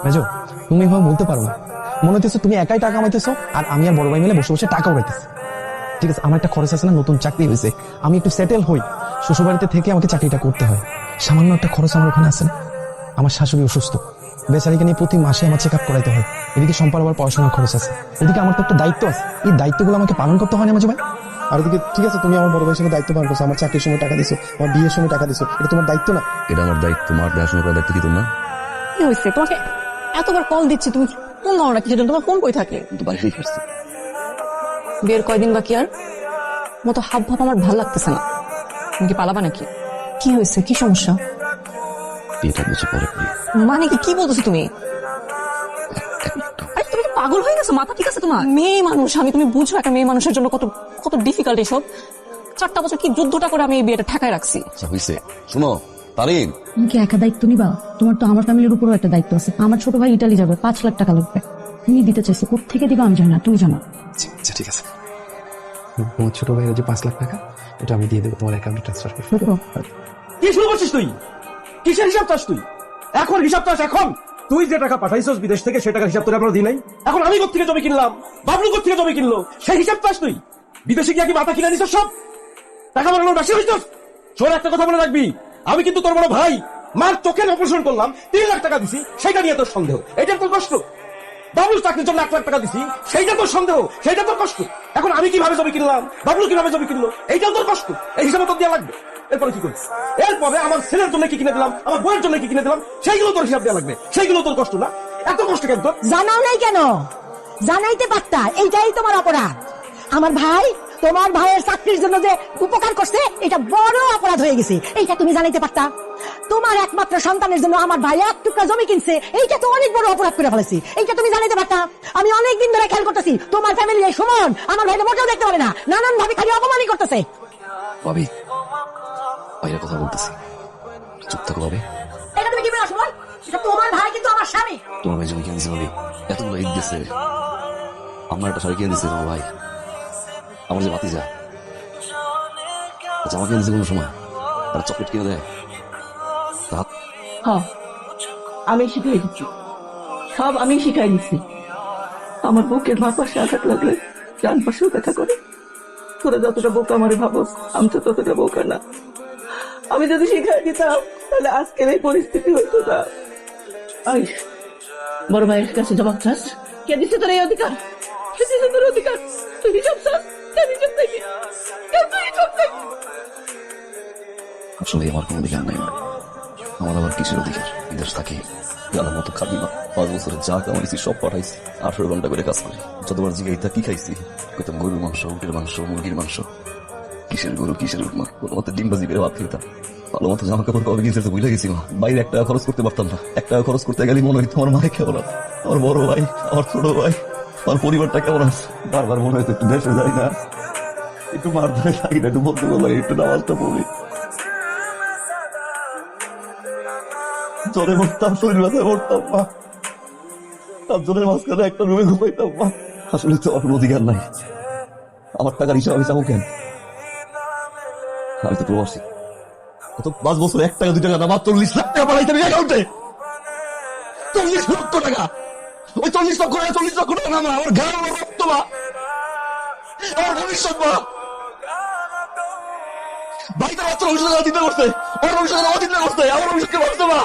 মেজো, তুমি এভাবে বলতে পারো না। মনে হচ্ছে তুমি একাই টাকা কামাইতেছো আর আমি আর বড় ভাই মিলে বসে বসে টাকা উড়াইতেছি। ঠিক আছে, আমার একটা খরচ আছে না, নতুন চাকরি হয়েছে, আমি একটু সেটেল হই, শ্বশুরবাড়িতে থেকে আমাকে চাকরিটা করতে হয়। সামান্য একটা খরচ আমার ওখানে আছে না। আমার শাশুড়ি অসুস্থ, বেচারিকে নিয়ে প্রতি মাসে আমার চেক আপ করাইতে হয়। এদিকে সম্পার আবার পড়াশোনার খরচ আছে, এদিকে আমার তো একটা দায়িত্ব আছে, এই দায়িত্বগুলো আমাকে পালন করতে হয় না মেজো ভাই। আর এদিকে ঠিক আছে, তুমি আমার বড় ভাইয়ের সঙ্গে দায়িত্ব পালন করছো, আমার চাকরির সময় টাকা দিছো, আমার বিয়ের সময় টাকা দিছো, এটা তোমার দায়িত্ব না? এটা আমার দায়িত্ব, তোমার দেখাশোনা করার দায়িত্ব কি তোমার? কি হয়েছে তোমাকে এতবার কল দিচ্ছি, তুমি ফোন দাও না কিছু, তোমার ফোন কই থাকে? কিন্তু বাইরেই ফিরছি। বিয়ের কয়দিন বাকি, আর মতো হাব ভাব আমার ভাল লাগতেছে না। তুমি কি পালাবা নাকি? কি হয়েছে, কি সমস্যা? বিয়েটা বছর পরে করি। মানে কি বলতেছো তুমি? আরে তুমি কি পাগল হয়ে গেছো? মাথা ঠিক আছে তোমার? মেয়ে মানুষ আমি, তুমি বুঝো একটা মেয়ে মানুষের জন্য কত কত ডিফিকাল্ট এসব। 4টা বছর কি যুদ্ধটা করে আমি এই বিয়েটা ঠেকায় রাখছি। আচ্ছা হইছে, শুনো তারিন, তুমি কি একা দায়িত্ব নিবা? তোমার তো আমার ফ্যামিলির উপরও একটা দায়িত্ব আছে। আমার ছোট ভাই ইটালি যাবে, 5 লাখ টাকা লাগবে। তুমি দিতে চাইছো, কোত্থেকে দিবা আমি জানি না, তুমি জানো। আচ্ছা ঠিক আছে, তোমার ছোট ভাইয়ের যে 5 লাখ টাকা, এটা আমি দিয়ে দেবো তোমার অ্যাকাউন্টে ট্রান্সফার করে। কি শুরু করছিস তুই? কিসের হিসাব চাস তুই? এখন হিসাব চাস? এখন তুই যে টাকা পাঠাইছস বিদেশ থেকে, সে টাকার হিসাব তোর আমরা দিই নাই। এখন আমি কোত্থেকে জমি কিনলাম, বাবলু কোত্থেকে জমি কিনলো, সেই হিসাব চাস তুই? বিদেশে গিয়ে কি মাথা কিনে নিছস সব? টাকা বানানোর বেশি হইছস? শোন, একটা কথা মনে রাখবি, আমি কিন্তু তোর বড় ভাই। মার চোখের অপারেশন করলাম, 3 লাখ টাকা দিছি, সেটা নিয়ে তোর সন্দেহ, এটা তোর কষ্ট। বাবলুর চাকরির জন্য 1 লাখ টাকা দিছি, সেইটা তোর সন্দেহ, সেইটা তোর কষ্ট। এখন আমি কিভাবে জমি কিনলাম, বাবলু কিভাবে জমি কিনলো, এইটাও তোর কষ্ট। এই হিসাবে তোর দেওয়া লাগবে। এরপরে কি করিস? এরপরে আমার ছেলের জন্য কি কিনে দিলাম, আমার বউয়ের জন্য কি কিনে দিলাম, সেইগুলো তোর হিসাব দেওয়া লাগবে। সেইগুলো তোর কষ্ট না? এত কষ্ট কেন তোর? জানাও নাই কেন? জানাইতে পারতা, এইটাই তোমার অপরাধ। আমার ভাই তোমার ভাইয়ের চাকরির জন্য যে উপকার করছে, এটা বড় অপরাধ হয়ে গেছে, এইটা তুমি জানাইতে পারতা। তোমার একমাত্র সন্তানের জন্য আমার ভাই 1 টুকরা জমি কিনছে, এইটা তো অনেক বড় অপরাধ করে ফেলেছি, এইটা তুমি জানাইতে পারতা। আমি অনেকদিন ধরে খেয়াল করতেছি, তোমার ফ্যামিলি এই সুমন আমার ভাইকে মোটেও দেখতে পারে না, নানান ভাবে খালি অপমানই করতেছে। ভাবি বাইরে কথা বলতেছি, চুপ থাকো ভাবি। এটা তুমি কি বলো সুমন? এটা তোমার ভাই কিন্তু আমার স্বামী। তোমার ভাই জমি কিনে দিছে ভাবি, এতগুলো ঈদ দিছে, আমার একটা শাড়ি কিনে দিচ্ছে তোমার ভাই, আমার যে বাতি যা জামা কিনে দিচ্ছে কোনো সময়, তারা চকলেট কিনে দেয়। হ্যাঁ, আমি শিখাই দিচ্ছি, সব আমি শিখাই দিচ্ছি। আমার বুকের মা পাশে আঘাত লাগলে ডান পাশেও দেখা করে। তোরা যতটা বোকা আমারে ভাবো, আমি তো ততটা বোকা না। আমি যদি শিখাই দিতাম তাহলে আজকের এই পরিস্থিতি হইতো না। আইস, বড় ভাইয়ের কাছে জবাব চাস? কে দিচ্ছে তোর এই অধিকার? কে দিচ্ছে তোর অধিকার? তুই হিসাব চাস? কেন হিসাব চাইবি? কেন তুই হিসাব চাইবি? আসলে আমার কোনো অধিকার নাই, আমার আবার কিসের অধিকার? বিদেশ থাকি, জানার মতো খাবি না, 5 বছরে যা কামাইছি সব পাঠাইছি, 18 ঘন্টা করে কাজ করি। যতবার জিগাইতা কি খাইছি, কইতাম গরুর মাংস, উটের মাংস, মুরগির মাংস। কিসের গরু, কিসের উট মা, কোনো মতো ডিম বাজি করে ভাত খেতাম। ভালো মতো জামা কাপড় কবে কিনতে ভুলে গেছি মা, বাইরে 1 টাকা খরচ করতে পারতাম না। 1 টাকা খরচ করতে গেলে মনে হইতো আমার মায়ে কেমন আছে, আমার বড় ভাই, আমার ছোট ভাই, আমার পরিবারটা কেমন আছে। বারবার মনে হয়তো একটু দেশে যাই না, একটু মার ধরে থাকি না, একটু বলতে বলবো, একটু নামাজটা পড়ি। জ্বরে মরতাম, শরীর ব্যথায় মরতাম মা, 7 জনের মাঝখানে একটা রুমে ঘুমাইতাম মা। আসলে তো আমার অধিকার নাই, আমার টাকার হিসাব আমি চাবো কেন? আমি তো প্রবাসী, কত 5 বছর 1 টাকা 2 টাকা না, 40 লাখ টাকা পাঠাইতাম অ্যাকাউন্টে। 40 লক্ষ টাকা, ওই 40 লক্ষ টাকা 40 লক্ষ টাকা না মা, আমার ঘর, আমার রক্ত মা, আমার ভবিষ্যৎ মা। ভাই তার মাত্র ভবিষ্যৎ চিন্তা করছে, আমার ভবিষ্যৎ চিন্তা করছে, আমার ভবিষ্যৎকে ভাবছে মা।